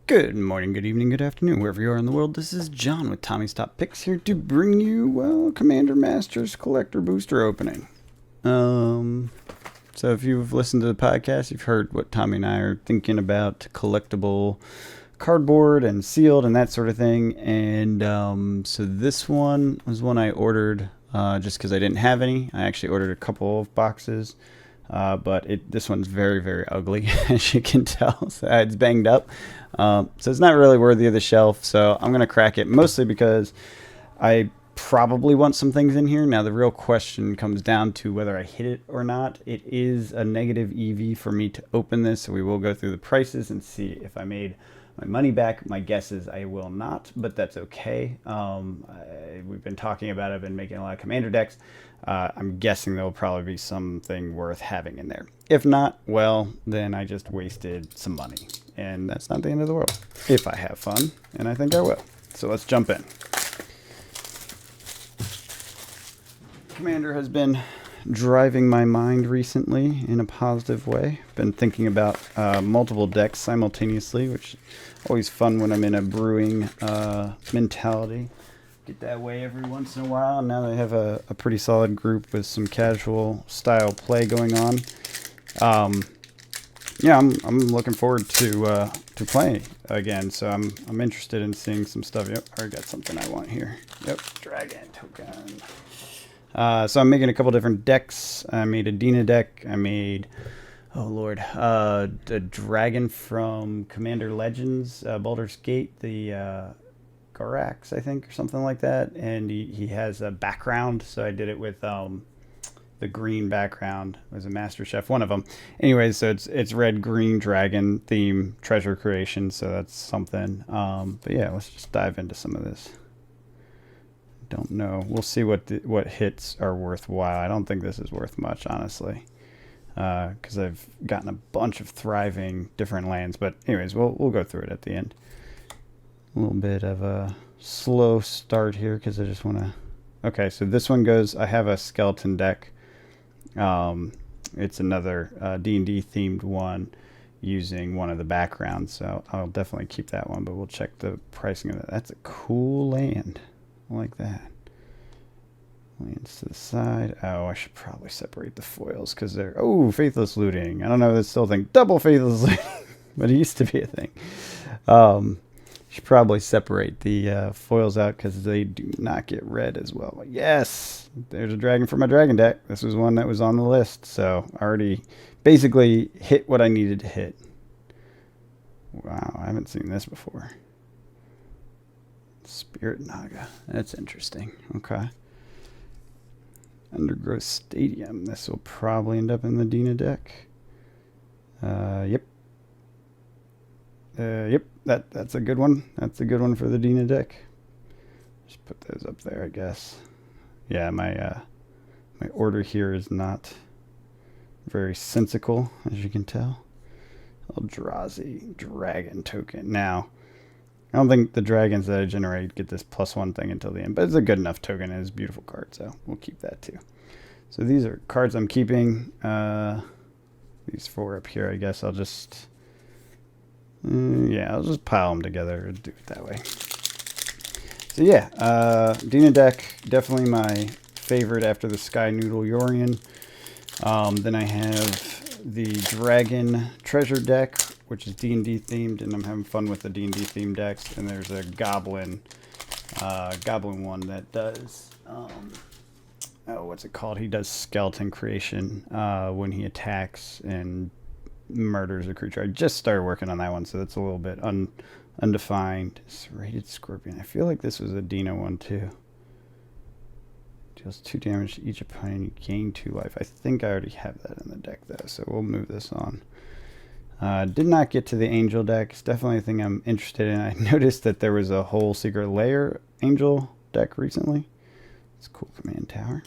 Good morning, good evening, good afternoon, wherever you are in the world. This is John with Tommy's Top Picks here to bring you, well, Commander Masters Collector Booster opening. So if you've listened to the podcast, you've heard what Tommy and I are thinking about collectible cardboard and sealed and that sort of thing. And so this one was one I ordered just because I didn't have any. I actually ordered a couple of boxes. But this one's very, very ugly, as you can tell. So it's banged up. So it's not really worthy of the shelf. So I'm going to crack it mostly because I probably want some things in here. Now, the real question comes down to whether I hit it or not. It is a negative EV for me to open this. So we will go through the prices and see if I made my money back. My guess is I will not, but that's okay. We've been talking about it. I've been making a lot of commander decks. I'm guessing there'll probably be something worth having in there. If not, well, then I just wasted some money. And that's not the end of the world. If I have fun, and I think I will. So let's jump in. Commander has been driving my mind recently in a positive way. Been thinking about multiple decks simultaneously, which is always fun when I'm in a brewing mentality. Get that way every once in a while. And now they have a pretty solid group with some casual style play going on. Yeah, I'm looking forward to playing again. So I'm interested in seeing some stuff. Yep, I already got something I want here. Yep, dragon token. So I'm making a couple different decks. I made a Dina deck. I made, oh lord, the dragon from Commander Legends, Baldur's Gate, the Gorax, I think, or something like that. And he has a background, so I did it with the green background. It was a Master Chef, one of them. Anyways, so it's red-green dragon theme treasure creation, so that's something. But yeah, let's just dive into some of this. Don't know. We'll see what hits are worthwhile. I don't think this is worth much, honestly, because I've gotten a bunch of thriving different lands. But anyways, we'll go through it at the end. A little bit of a slow start here because I just want to... Okay, so this one goes... I have a skeleton deck. It's another D&D themed one using one of the backgrounds, so I'll definitely keep that one, but we'll check the pricing of it. That's a cool land. I like that. Lands to the side. Oh, I should probably separate the foils because they're... Oh, faithless looting. I don't know if it's still a thing. Double faithless looting. But it used to be a thing. Should probably separate the foils out because they do not get red as well. But yes, there's a dragon for my dragon deck. This was one that was on the list, so I already basically hit what I needed to hit. Wow, I haven't seen this before. Spirit Naga. That's interesting. Okay. Undergrowth Stadium. This will probably end up in the Dina deck. Yep. Yep. That's a good one. That's a good one for the Dina deck. Just put those up there, I guess. Yeah, my order here is not very sensical, as you can tell. Eldrazi dragon token. Now, I don't think the dragons that I generate get this +1 thing until the end, but it's a good enough token and it's a beautiful card, so we'll keep that too. So these are cards I'm keeping. These 4 up here, I guess I'll just... yeah, I'll just pile them together and do it that way. So yeah, Dina deck, definitely my favorite after the Sky Noodle Yorion. Then I have the Dragon Treasure deck, which is D&D themed, and I'm having fun with the D&D themed decks. And there's a Goblin one that does, oh, what's it called? He does skeleton creation when he attacks and murders a creature. I just started working on that one, so that's a little bit undefined. Serrated Scorpion. I feel like this was a Dina one too. Deals 2 damage to each opponent. You gain 2 life. I think I already have that in the deck though, so we'll move this on. Did not get to the Angel deck. It's definitely a thing I'm interested in. I noticed that there was a whole Secret Lair Angel deck recently. It's a cool command tower.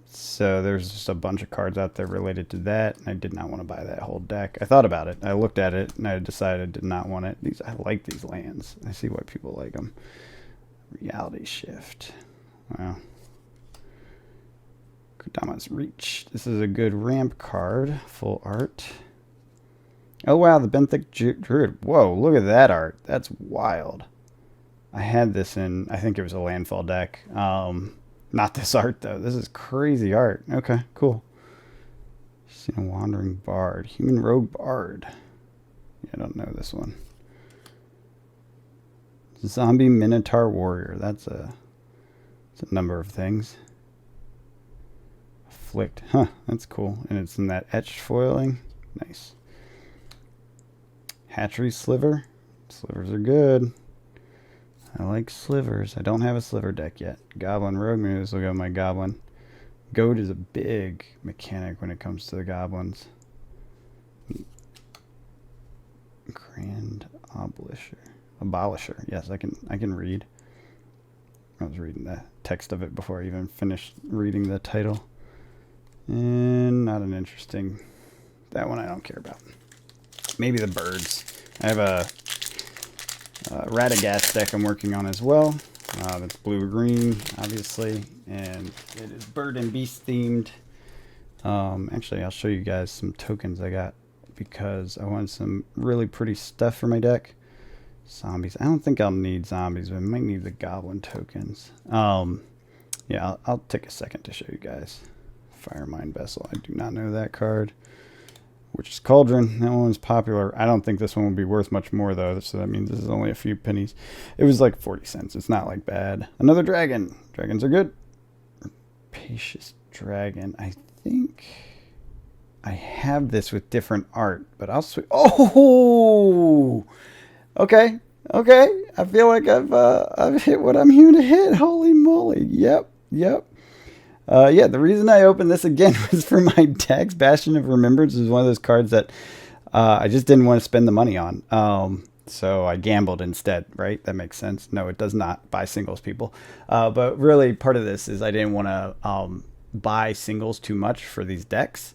So there's just a bunch of cards out there related to that, and I did not want to buy that whole deck. I thought about it. I looked at it, and I decided I did not want it. I like these lands. I see why people like them. Reality Shift. Wow. Kodama's Reach. This is a good ramp card. Full art. Oh wow, the Benthic Druid. Whoa, look at that art. That's wild. I had this in, I think it was a landfall deck. Not this art though. This is crazy art. Okay, cool. Seen a wandering bard, human rogue bard. Yeah, I don't know this one. Zombie minotaur warrior. That's a number of things. Afflict. Huh, that's cool. And it's in that etched foiling. Nice. Hatchery sliver. Slivers are good. I like slivers. I don't have a sliver deck yet. Goblin rogue. Maybe this will go my goblin. Goad is a big mechanic when it comes to the goblins. Grand Abolisher. Yes, I can read. I was reading the text of it before I even finished reading the title. And not an interesting... That one I don't care about. Maybe the birds. I have a Radagast deck I'm working on as well. That's blue-green, obviously. And it is bird and beast themed. Actually, I'll show you guys some tokens I got because I wanted some really pretty stuff for my deck. Zombies. I don't think I'll need zombies, but I might need the goblin tokens. Yeah, I'll take a second to show you guys. Firemind Vessel. I do not know that card. Witch's Cauldron. That one was popular. I don't think this one will be worth much more, though, so that means this is only a few pennies. It was like 40 cents. It's not like bad. Another dragon. Dragons are good. Rapacious Dragon. I think I have this with different art, but I'll switch. Oh! Okay. I feel like I've hit what I'm here to hit. Holy moly. Yep. Yeah, the reason I opened this again was for my decks. Bastion of Remembrance is one of those cards that I just didn't want to spend the money on. So I gambled instead, right? That makes sense. No, it does not. Buy singles, people. But really, part of this is I didn't want to buy singles too much for these decks.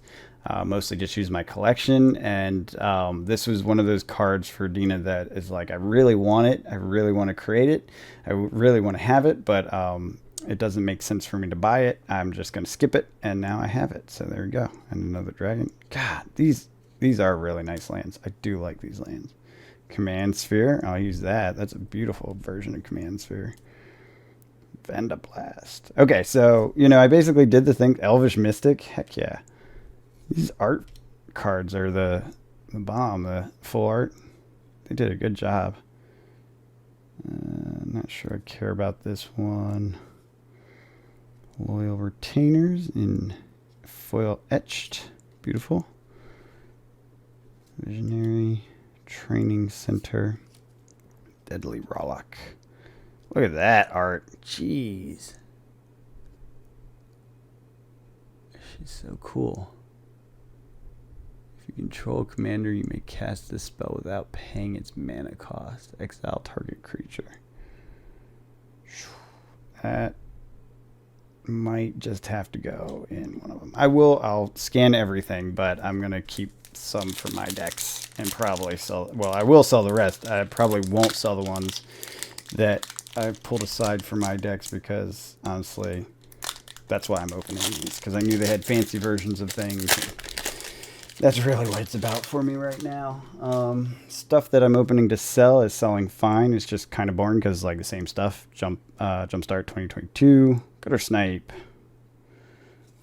Mostly just use my collection. And this was one of those cards for Dina that is like, I really want it. I really want to create it. I really want to have it. But it doesn't make sense for me to buy it. I'm just going to skip it. And now I have it. So there you go. And another dragon. God, these are really nice lands. I do like these lands. Command Sphere. I'll use that. That's a beautiful version of Command Sphere. Vendablast. Okay, so, I basically did the thing. Elvish Mystic. Heck yeah. These art cards are the bomb. The full art. They did a good job. I'm not sure I care about this one. Loyal Retainers in foil etched. Beautiful. Visionary. Training Center. Deadly Rollock. Look at that art. Jeez. She's so cool. If you control a commander, you may cast this spell without paying its mana cost. Exile target creature. That might just have to go in one of them. I'll scan everything, but I'm going to keep some for my decks and probably sell. Well, I will sell the rest. I probably won't sell the ones that I pulled aside for my decks because honestly, that's why I'm opening these, because I knew they had fancy versions of things. That's really what it's about for me right now. Stuff that I'm opening to sell is selling fine. It's just kind of boring because it's like the same stuff. Jumpstart 2022. Gutter Snipe.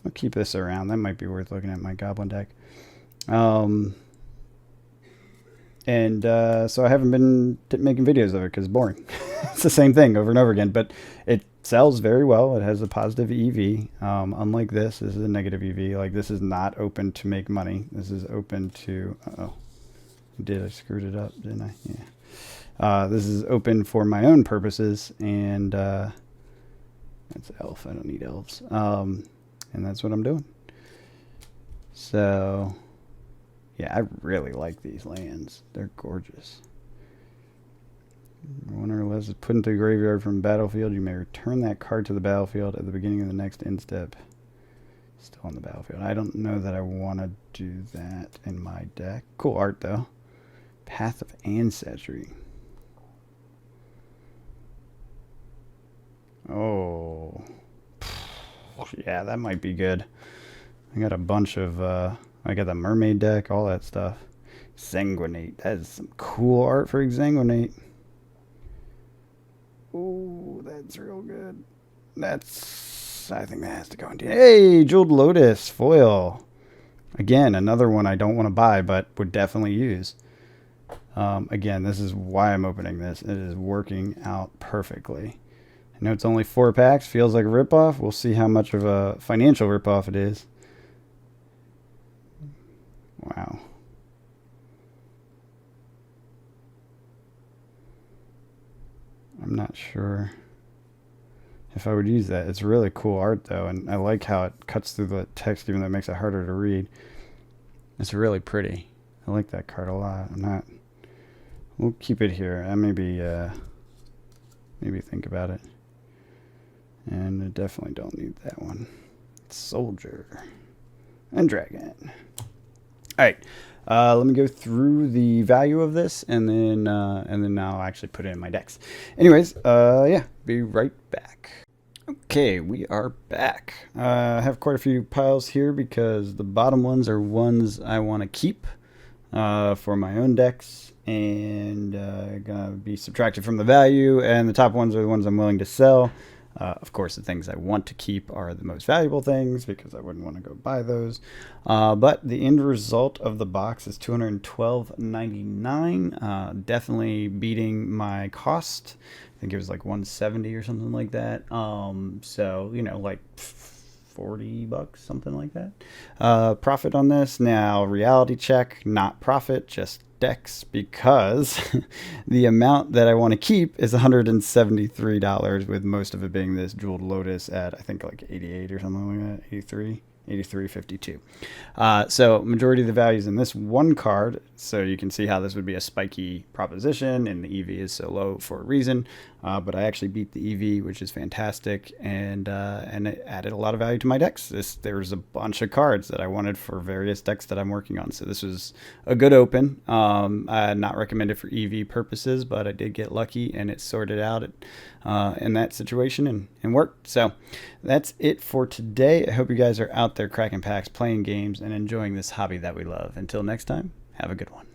I'll keep this around. That might be worth looking at my Goblin deck. So I haven't been making videos of it because it's boring. It's the same thing over and over again, but it sells very well. It has a positive EV. Unlike this is a negative EV. Like, this is not open to make money. This is open to, I screwed it up, didn't I? Yeah. This is open for my own purposes, and that's elf. I don't need elves. And that's what I'm doing. So yeah, I really like these lands. They're gorgeous. One or less is put into the graveyard from battlefield. You may return that card to the battlefield at the beginning of the next end step. Still on the battlefield. I don't know that I want to do that in my deck. Cool art, though. Path of Ancestry. Oh. Yeah, that might be good. I got a bunch of... I got the mermaid deck, all that stuff. Exsanguinate. That is some cool art for Exsanguinate. Ooh, that's real good. I think that has to go in. Hey, Jeweled Lotus foil. Again, another one I don't want to buy, but would definitely use. Again, this is why I'm opening this. It is working out perfectly. I know it's only 4 packs. Feels like a ripoff. We'll see how much of a financial ripoff it is. Wow. I'm not sure if I would use that. It's really cool art, though, and I like how it cuts through the text, even though it makes it harder to read. It's really pretty. I like that card a lot. We'll keep it here. I maybe think about it. And I definitely don't need that one. Soldier and Dragon. All right. Let me go through the value of this, and then I'll actually put it in my decks. Anyways, yeah, be right back. Okay, we are back. I have quite a few piles here because the bottom ones are ones I want to keep for my own decks, and gonna be subtracted from the value, and the top ones are the ones I'm willing to sell. Of course, the things I want to keep are the most valuable things because I wouldn't want to go buy those. But the end result of the box is $212.99, definitely beating my cost. I think it was like $170 or something like that. So, you know, like $40, something like that. Profit on this. Now, reality check, not profit, just decks, because the amount that I want to keep is $173, with most of it being this Jeweled Lotus at, I think, like 88 or something like that, 83.52. So majority of the value is in this one card, so you can see how this would be a spiky proposition, and the EV is so low for a reason. But I actually beat the EV, which is fantastic, and it added a lot of value to my decks. There's a bunch of cards that I wanted for various decks that I'm working on, so this was a good open. Not recommended for EV purposes, but I did get lucky, and it sorted out in that situation and worked. So that's it for today. I hope you guys are out there cracking packs, playing games, and enjoying this hobby that we love. Until next time, have a good one.